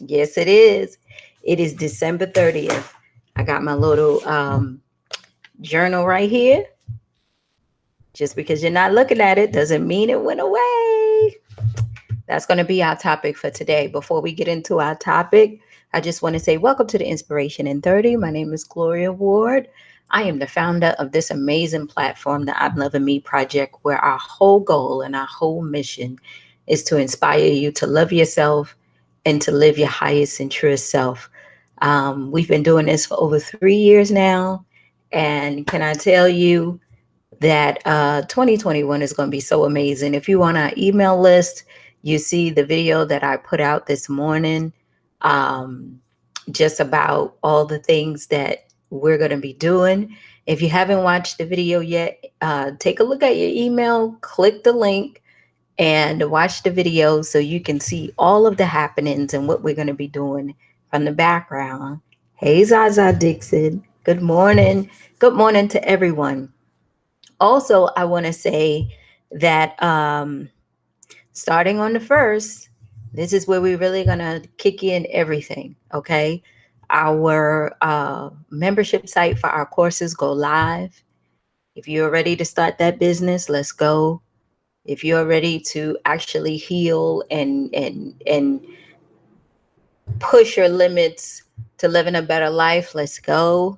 Yes, it is. It is December 30th. I got my little journal right here. Just because you're not looking at it doesn't mean it went away. That's going to be our topic for today. Before we get into our topic, I just want to say welcome to the Inspiration in 30. My name is Gloria Ward. I am the founder of this amazing platform, the I'm Loving Me Project, where our whole goal and our whole mission is to inspire you to love yourself and to live your highest and truest self. We've been doing this for over 3 years now. And can I tell you that 2021 is going to be so amazing? If you want our email list, you see the video that I put out this morning, um, just about all the things that we're going to be doing. If you haven't watched the video yet, take a look at your email, click the link, and watch the video so you can see all of the happenings and what we're going to be doing from the background. Hey, Zaza Dixon. Good morning. Good morning to everyone. Also, I want to say that starting on the 1st, this is where we're really going to kick in everything, okay? Our membership site for our courses go live. If you're ready to start that business, let's go. If you're ready to actually heal and push your limits to living a better life, let's go.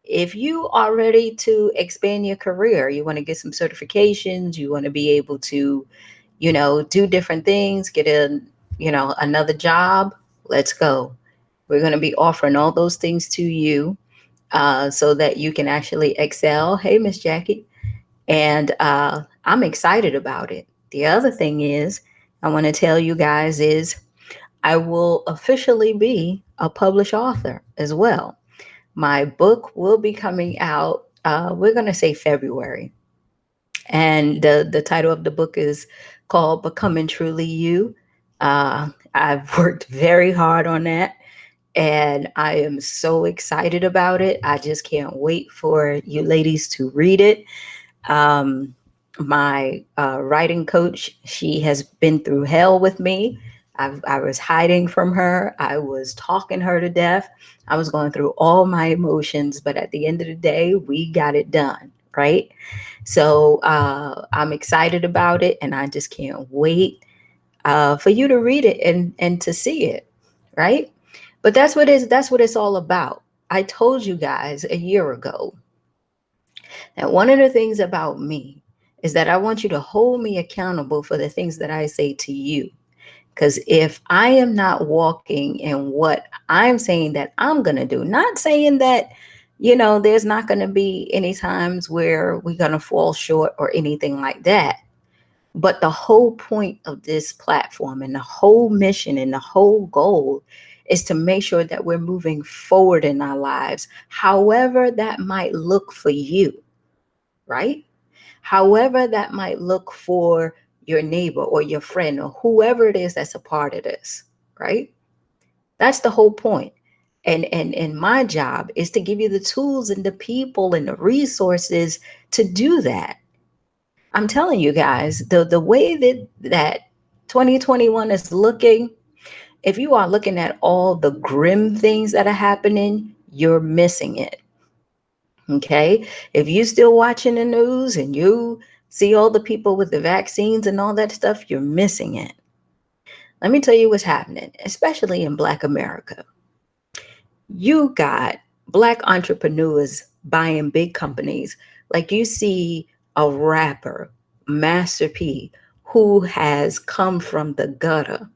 If you are ready to expand your career, you want to get some certifications, you want to be able to, do different things, get another job, let's go. We're going to be offering all those things to you so that you can actually excel. Hey, Miss Jackie. And I'm excited about it. The other thing is, I want to tell you guys is I will officially be a published author as well. My book will be coming out, we're going to say February. And the title of the book is called Becoming Truly You. I've worked very hard on that. And I am so excited about it. I just can't wait for you ladies to read it. Um, my writing coach, she has been through hell with me. I was hiding from her. I was talking her to death. I was going through all my emotions, but at the end of the day, we got it done, right? So I'm excited about it, and I just can't wait for you to read it and to see it, right? But that's what it's all about. I told you guys a year ago that one of the things about me is that I want you to hold me accountable for the things that I say to you. Because if I am not walking in what I'm saying that I'm going to do, not saying that, there's not going to be any times where we're going to fall short or anything like that. But the whole point of this platform and the whole mission and the whole goal is to make sure that we're moving forward in our lives, however that might look for you, right? However that might look for your neighbor or your friend or whoever it is that's a part of this, right? That's the whole point. And my job is to give you the tools and the people and the resources to do that. I'm telling you guys, the way that 2021 is looking, if you are looking at all the grim things that are happening, you're missing it. Okay. If you still watching the news and you see all the people with the vaccines and all that stuff, you're missing it. Let me tell you what's happening, especially in Black America. You got Black entrepreneurs buying big companies. Like you see a rapper, Master P, who has come from the gutter.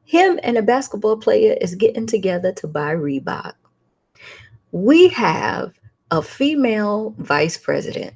Him and a basketball player is getting together to buy Reebok. We have a female vice president.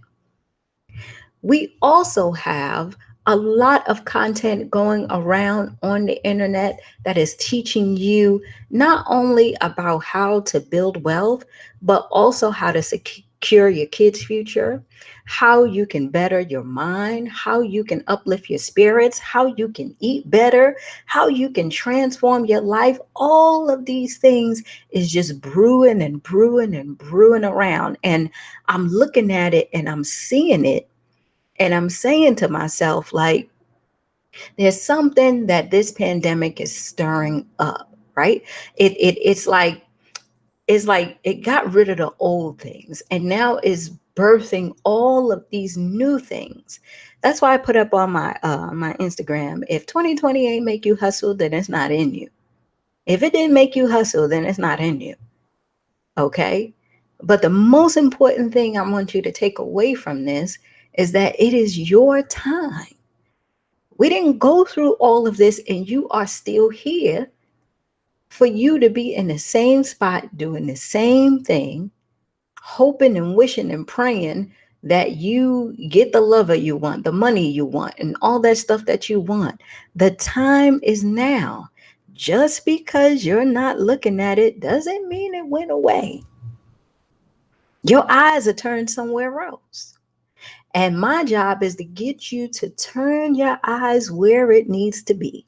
We also have a lot of content going around on the internet that is teaching you not only about how to build wealth, but also how to secure your kids' future, how you can better your mind, how you can uplift your spirits, how you can eat better, how you can transform your life. All of these things is just brewing and brewing and brewing around. And I'm looking at it and I'm seeing it. And I'm saying to myself, like, there's something that this pandemic is stirring up. right? It's like it got rid of the old things and now is birthing all of these new things. That's why I put up on my Instagram, if 2020 ain't make you hustle, then it's not in you. If it didn't make you hustle, then it's not in you. Okay? But the most important thing I want you to take away from this is that it is your time. We didn't go through all of this and you are still here for you to be in the same spot doing the same thing, hoping and wishing and praying that you get the lover you want, the money you want, and all that stuff that you want. The time is now. Just because you're not looking at it doesn't mean it went away. Your eyes are turned somewhere else. And my job is to get you to turn your eyes where it needs to be.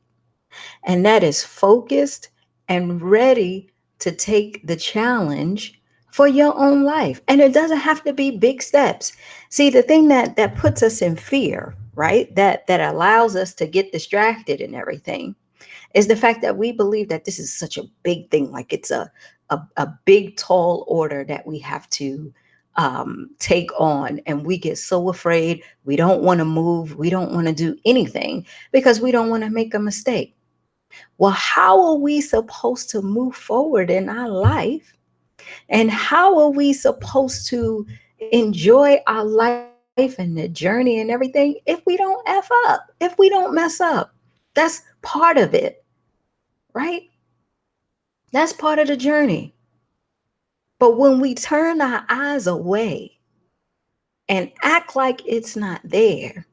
And that is focused and ready to take the challenge for your own life. And it doesn't have to be big steps. See, the thing that puts us in fear, right? That allows us to get distracted and everything is the fact that we believe that this is such a big thing, like it's a big tall order that we have to take on, and we get so afraid. We don't want to move, we don't want to do anything because we don't want to make a mistake. Well, how are we supposed to move forward in our life, and how are we supposed to enjoy our life and the journey and everything if we don't F up, if we don't mess up? That's part of it, right? That's part of the journey. But when we turn our eyes away and act like it's not there,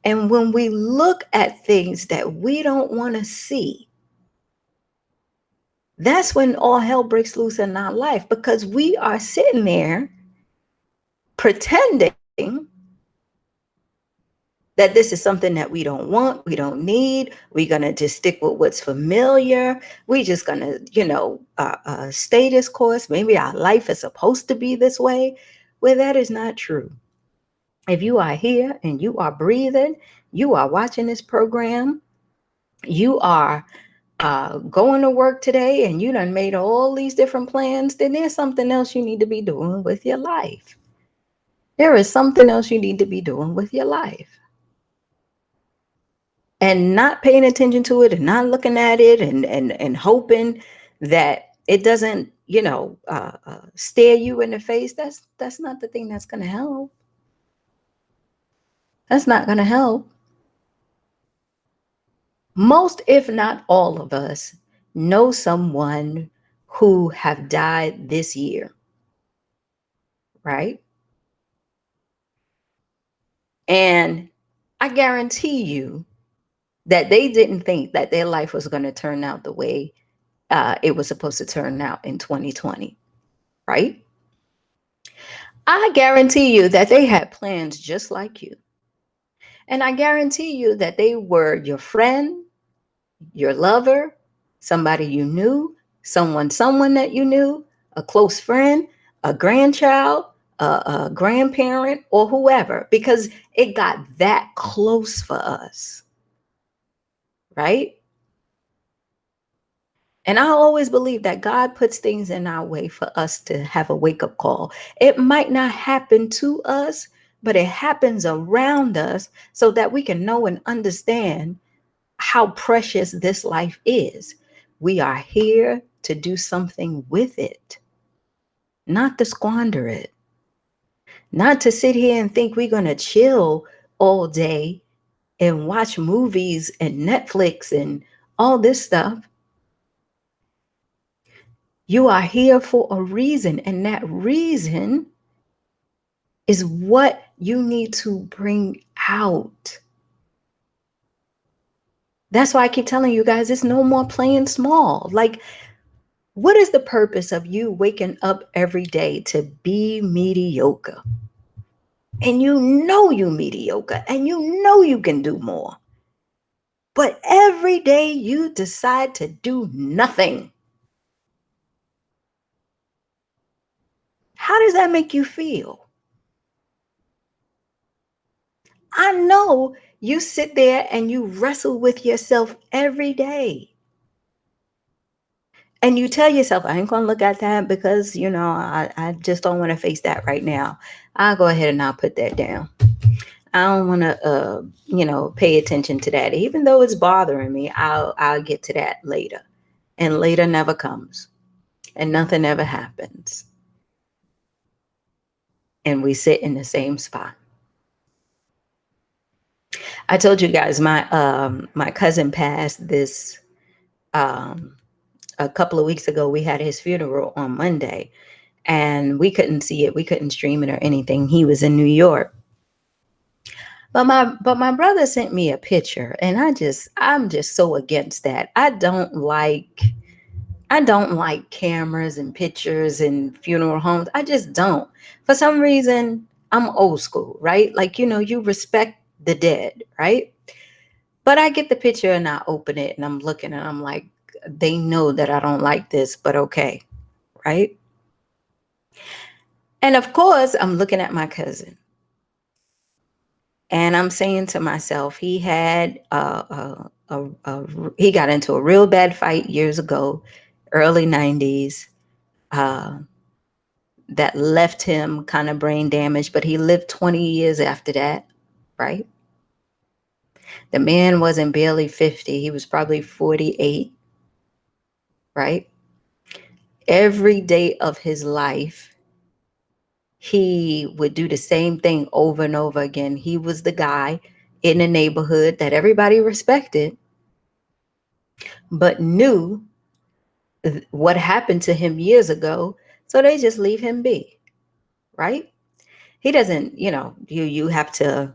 and when we look at things that we don't want to see, that's when all hell breaks loose in our life, because we are sitting there pretending that this is something that we don't want, we don't need. We're going to just stick with what's familiar. We're just going to, stay this course. Maybe our life is supposed to be this way, where that is not true. If you are here and you are breathing, you are watching this program, you are going to work today, and you done made all these different plans, then there's something else you need to be doing with your life. There is something else you need to be doing with your life. And not paying attention to it and not looking at it and hoping that it doesn't, stare you in the face. That's not the thing that's going to help. That's not going to help. Most, if not all of us, know someone who have died this year, right? And I guarantee you that they didn't think that their life was going to turn out the way it was supposed to turn out in 2020, right? I guarantee you that they had plans just like you. And I guarantee you that they were your friend, your lover, somebody you knew, someone that you knew, a close friend, a grandchild, a grandparent, or whoever, because it got that close for us, right? And I always believe that God puts things in our way for us to have a wake-up call. It might not happen to us, but it happens around us so that we can know and understand how precious this life is. We are here to do something with it, not to squander it, not to sit here and think we're going to chill all day and watch movies and Netflix and all this stuff. You are here for a reason, and that reason is what you need to bring out. That's why I keep telling you guys, it's no more playing small. Like, what is the purpose of you waking up every day to be mediocre? And you know you're mediocre, and you know you can do more. But every day you decide to do nothing. How does that make you feel? I know you sit there and you wrestle with yourself every day. And you tell yourself, I ain't gonna look at that because I just don't want to face that right now. I'll go ahead and I'll put that down. I don't want to pay attention to that. Even though it's bothering me, I'll get to that later. And later never comes. And nothing ever happens. And we sit in the same spot. I told you guys my cousin passed this um a couple of weeks ago. We had his funeral on Monday, and we couldn't see it. We couldn't stream it or anything. He was in New York. But my brother sent me a picture, and I'm just so against that. I don't like cameras and pictures and funeral homes. I just don't. For some reason, I'm old school, right? Like, you respect the dead, right? But I get the picture and I open it and I'm looking and I'm like, they know that I don't like this, but okay, right? And of course, I'm looking at my cousin and I'm saying to myself, he had he got into a real bad fight years ago, early 90s. Uh, that left him kind of brain damaged, but he lived 20 years after that, right? The man wasn't barely 50, he was probably 48, right? Every day of his life, he would do the same thing over and over again. He was the guy in the neighborhood that everybody respected, but knew what happened to him years ago, so they just leave him be, right? He doesn't, you have to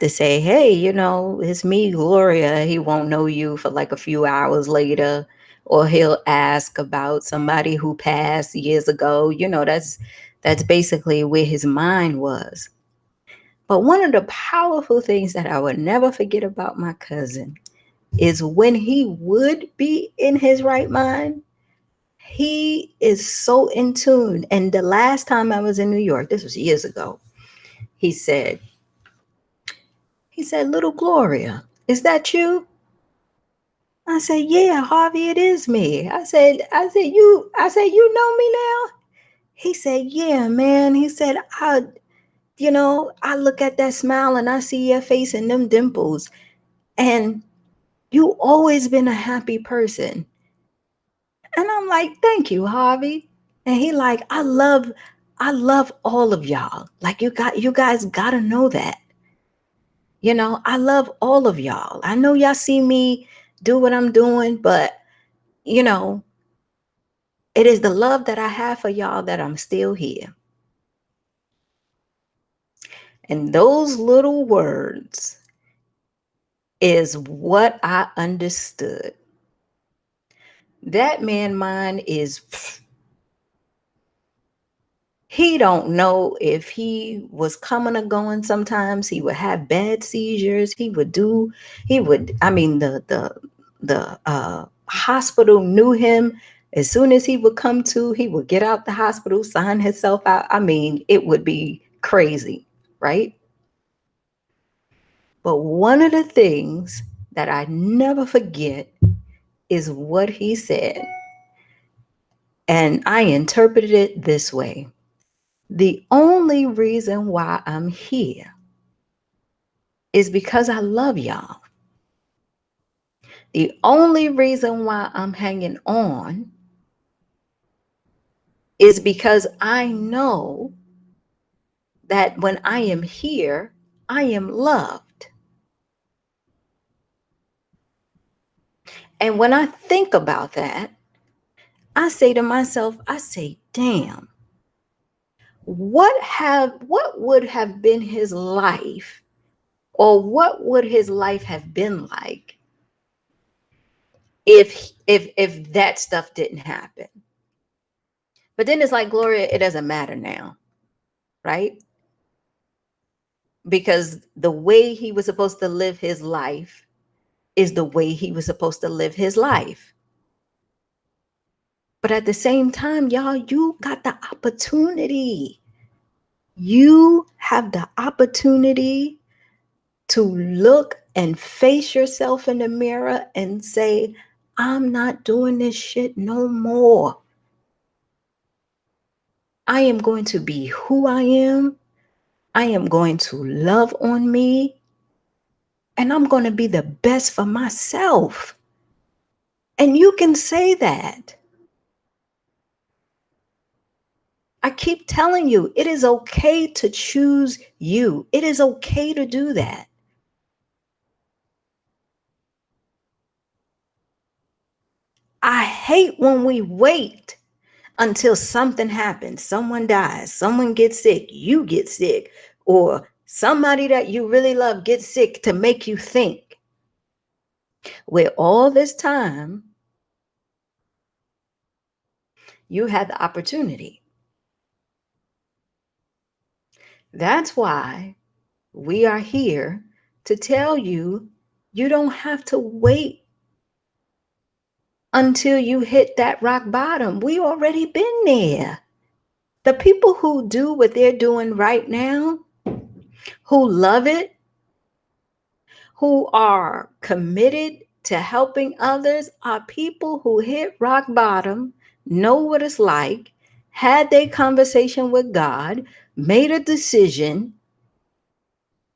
say, hey, it's me, Gloria. He won't know you for like a few hours later, or he'll ask about somebody who passed years ago. That's basically where his mind was. But one of the powerful things that I would never forget about my cousin is when he would be in his right mind, he is so in tune. And the last time I was in New York, this was years ago, he said, little Gloria, is that you? I said, yeah, Harvey, it is me. You know me now? He said, yeah, man. He said, I look at that smile and I see your face and them dimples. And you always been a happy person. And I'm like, thank you, Harvey. And he like, I love all of y'all. Like you guys gotta know that. I love all of y'all. I know y'all see me do what I'm doing, but you know, it is the love that I have for y'all that I'm still here. And those little words is what I understood. That man mine is, he don't know if he was coming or going. Sometimes he would have bad seizures. I mean, the hospital knew him. As soon as he would come to, he would get out the hospital, sign himself out. I mean, it would be crazy, right? But one of the things that I never forget is what he said. And I interpreted it this way: the only reason why I'm here is because I love y'all. The only reason why I'm hanging on is because I know that when I am here, I am loved. And when I think about that, I say to myself, damn, what would have been his life, or what would his life have been like if that stuff didn't happen? But then it's like, Gloria, it doesn't matter now, right? Because the way he was supposed to live his life is the way he was supposed to live his life. But at the same time, y'all, you got the opportunity. You have the opportunity to look and face yourself in the mirror and say, I'm not doing this shit no more. I am going to be who I am. I am going to love on me. And I'm going to be the best for myself. And you can say that. I keep telling you, it is okay to choose you. It is okay to do that. I hate when we wait until something happens. Someone dies, someone gets sick, you get sick, or somebody that you really love gets sick to make you think. With all this time, you had the opportunity. That's why we are here to tell you you don't have to wait until you hit that rock bottom. We already been there. The people who do what they're doing right now, who love it, who are committed to helping others, are people who hit rock bottom, know what it's like, had their conversation with God, made a decision,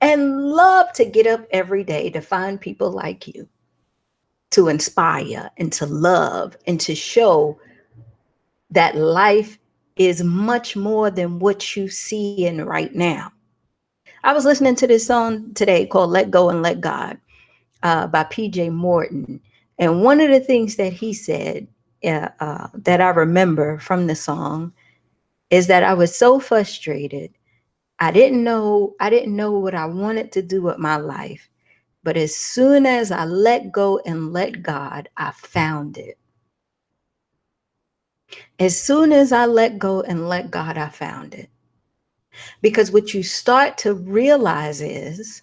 and love to get up every day to find people like you to inspire and to love and to show that life is much more than what you see in right now. I was listening to this song today called Let Go and Let God by Pj Morton. And one of the things that he said that I remember from the song is that I was so frustrated. I didn't know what I wanted to do with my life. But as soon as I let go and let God, I found it. As soon as I let go and let God, I found it. Because what you start to realize is,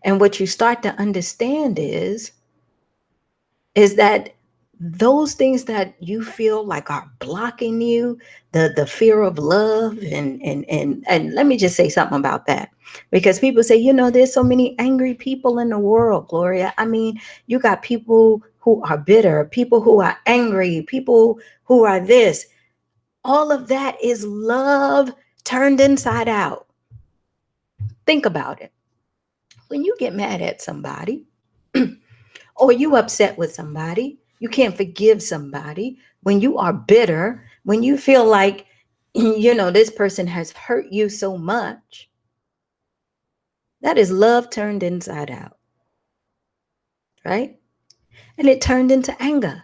and what you start to understand is that those things that you feel like are blocking you, the fear of love, and let me just say something about that. Because people say, there's so many angry people in the world, Gloria. I mean, you got people who are bitter, people who are angry, people who are this. All of that is love turned inside out. Think about it. When you get mad at somebody, or you upset with somebody, you can't forgive somebody, when you are bitter, when you feel like, this person has hurt you so much, that is love turned inside out, right? And it turned into anger.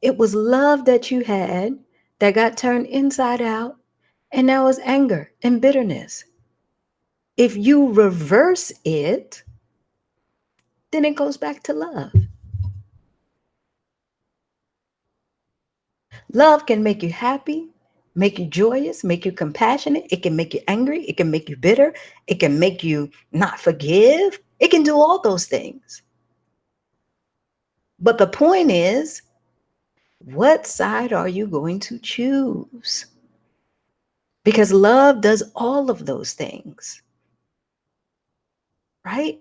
It was love that you had that got turned inside out, and now it's anger and bitterness. If you reverse it, then it goes back to love. Love can make you happy, make you joyous, make you compassionate. It can make you angry. It can make you bitter. It can make you not forgive. It can do all those things. But the point is, what side are you going to choose? Because love does all of those things, right?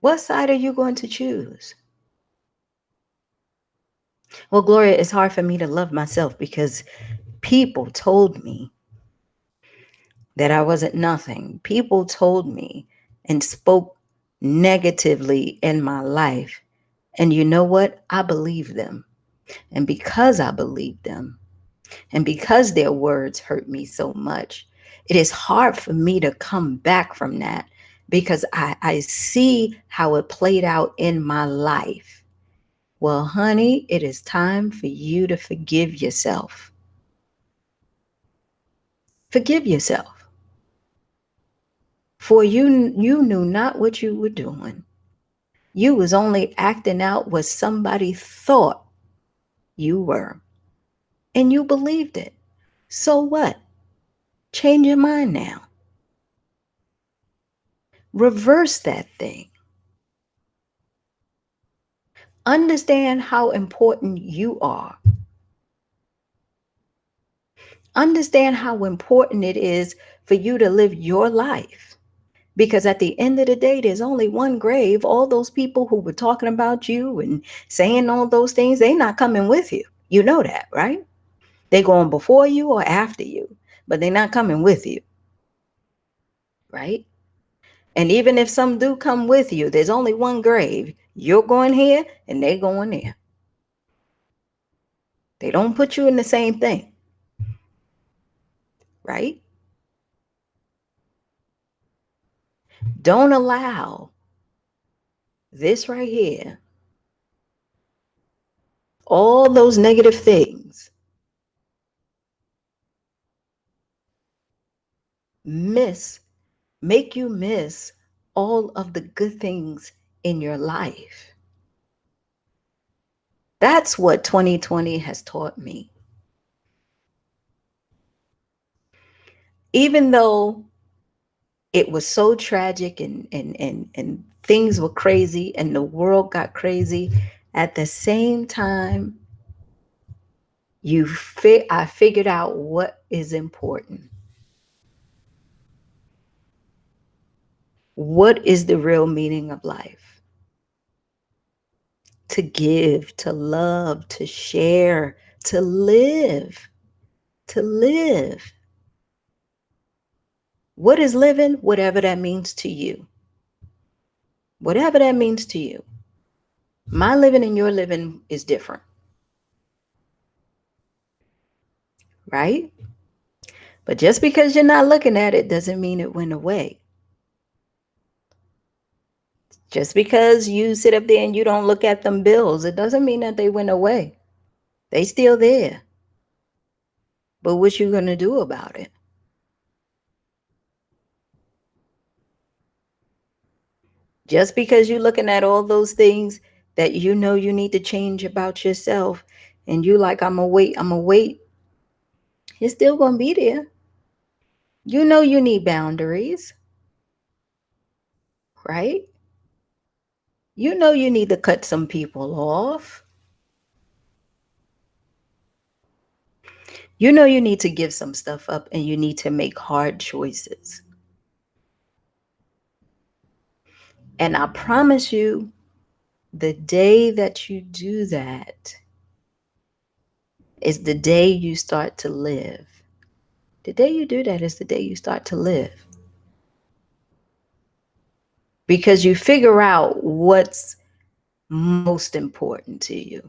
What side are you going to choose? Well, Gloria, it's hard for me to love myself because people told me that I wasn't nothing. People told me and spoke negatively in my life. And you know what? I believe them. And because I believe them, and because their words hurt me so much, it is hard for me to come back from that because I see how it played out in my life. Well, honey, it is time for you to forgive yourself. Forgive yourself. For you knew not what you were doing. You was only acting out what somebody thought you were. And you believed it. So what? Change your mind now. Reverse that thing. Understand how important you are. Understand how important it is for you to live your life. Because at the end of the day, there's only one grave. All those people who were talking about you and saying all those things, they're not coming with you. You know that, right? They're going before you or after you, but they're not coming with you, right? And even if some do come with you, there's only one grave. You're going here and they're going there. They don't put you in the same thing, right? Don't allow this right here, all those negative things, miss, make you miss all of the good things in your life. That's what 2020 has taught me. Even though it was so tragic and things were crazy and the world got crazy, at the same time, I figured out what is important. What is the real meaning of life? To give, to love, to share, to live, to live. What is living? Whatever that means to you. Whatever that means to you. My living and your living is different, right? But just because you're not looking at it doesn't mean it went away. Just because you sit up there and you don't look at them bills, it doesn't mean that they went away. They still there. But what you gonna do about it? Just because you're looking at all those things that you know you need to change about yourself, and you like, I'm gonna wait, it's still gonna be there. You know you need boundaries, right? You know you need to cut some people off. You know you need to give some stuff up and you need to make hard choices. And I promise you, the day that you do that is the day you start to live. The day you do that is the day you start to live. Because you figure out what's most important to you.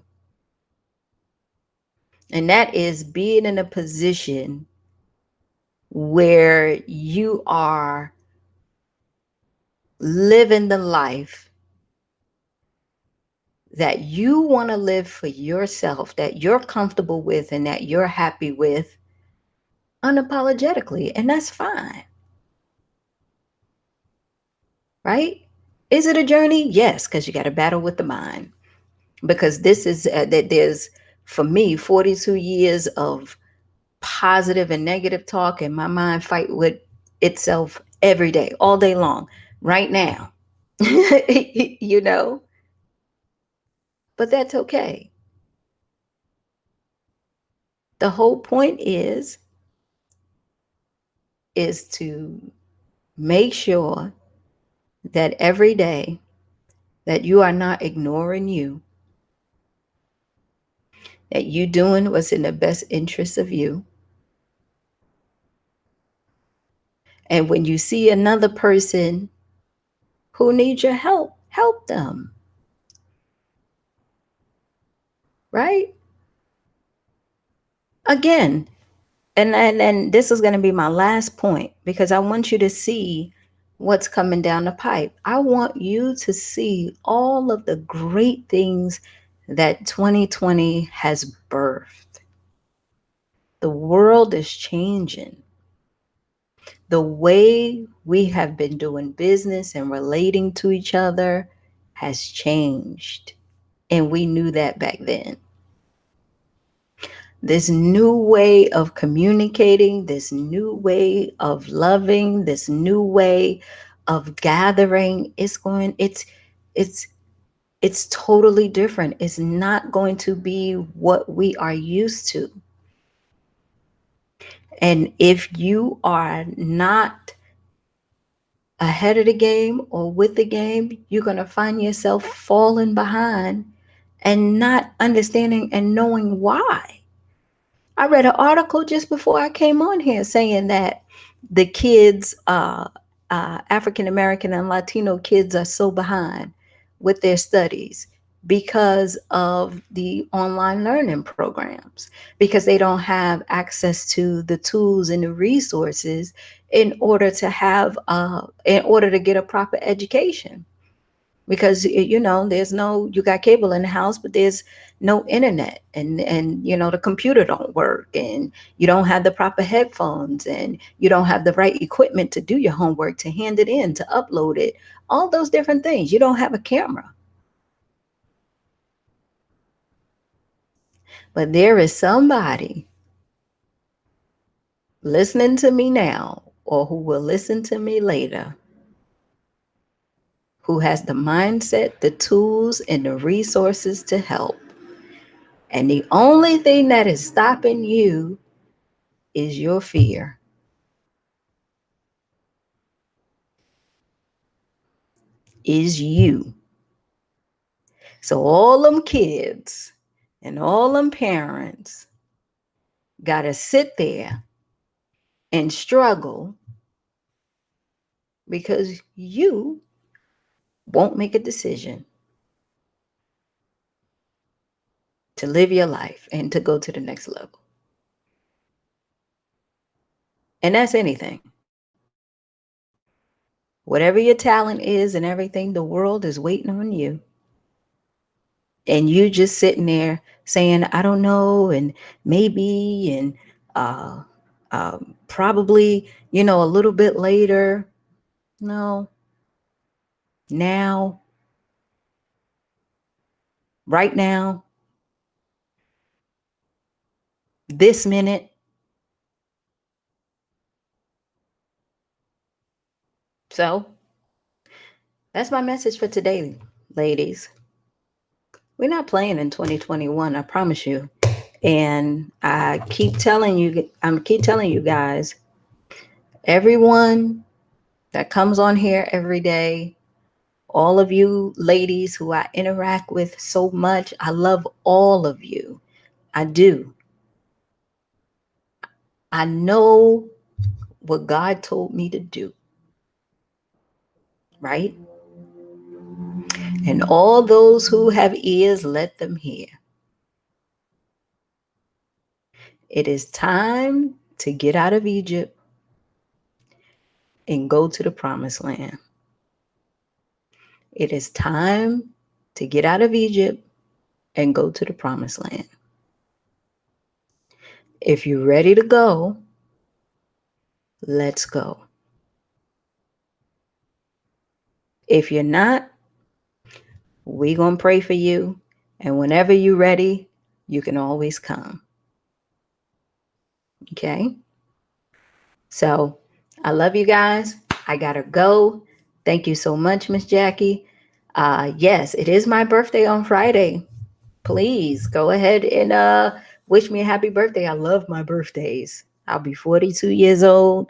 And that is being in a position where you are living the life that you want to live for yourself, that you're comfortable with and that you're happy with unapologetically. And that's fine. Right? Is it a journey? Yes, because you got to battle with the mind. Because this is that there's, for me, 42 years of positive and negative talk, and my mind fight with itself every day, all day long, right now. You know, but that's okay. The whole point is to make sure that every day that you are not ignoring you, that you doing what's in the best interest of you. And when you see another person who needs your help, help them. Right? Again, and this is going to be my last point, because I want you to see what's coming down the pipe. I want you to see all of the great things that 2020 has birthed. The world is changing. The way we have been doing business and relating to each other has changed. And we knew that back then. This new way of communicating, this new way of loving, this new way of gathering, it's totally different. It's not going to be what we are used to. And if you are not ahead of the game or with the game, you're going to find yourself falling behind and not understanding and knowing why. I read an article just before I came on here saying that the kids, African American and Latino kids, are so behind with their studies because of the online learning programs, because they don't have access to the tools and the resources in order to get a proper education. Because there's no, you got cable in the house, but there's no internet, and the computer don't work, and you don't have the proper headphones, and you don't have the right equipment to do your homework, to hand it in, to upload it, all those different things. You don't have a camera. But there is somebody listening to me now, or who will listen to me later, who has the mindset, the tools, and the resources to help. And the only thing that is stopping you is your fear. Is you. So all them kids and all them parents got to sit there and struggle because you won't make a decision to live your life and to go to the next level. And that's anything. Whatever your talent is and everything, the world is waiting on you. And you just sitting there saying, I don't know, and maybe, and probably, a little bit later. No. Now. Right now. This minute. So that's my message for today, ladies. We're not playing in 2021, I promise you. And I keep telling you guys, everyone that comes on here every day, all of you ladies who I interact with so much, I love all of you. I do. I know what God told me to do, right? And all those who have ears, let them hear. It is time to get out of Egypt and go to the promised land. It is time to get out of Egypt and go to the promised land. If you're ready to go, let's go. If you're not, we're going to pray for you. And whenever you're ready, you can always come. Okay? So I love you guys. I got to go. Thank you so much, Miss Jackie. Yes, it is my birthday on Friday. Please go ahead and wish me a happy birthday. I love my birthdays. I'll be 42 years old.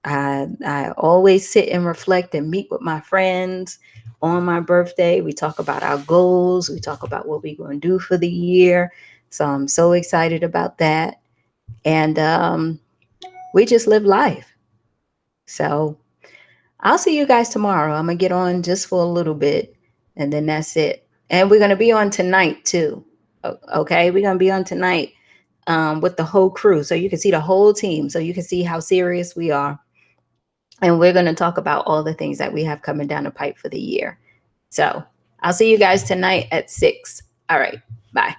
I always sit and reflect and meet with my friends on my birthday. We talk about our goals. We talk about what we're going to do for the year. So I'm so excited about that. And we just live life. So I'll see you guys tomorrow. I'm going to get on just for a little bit, and then that's it. And we're going to be on tonight too. Okay, we're going to be on tonight with the whole crew. So you can see the whole team. So you can see how serious we are. And we're going to talk about all the things that we have coming down the pipe for the year. So I'll see you guys tonight at 6. All right. Bye.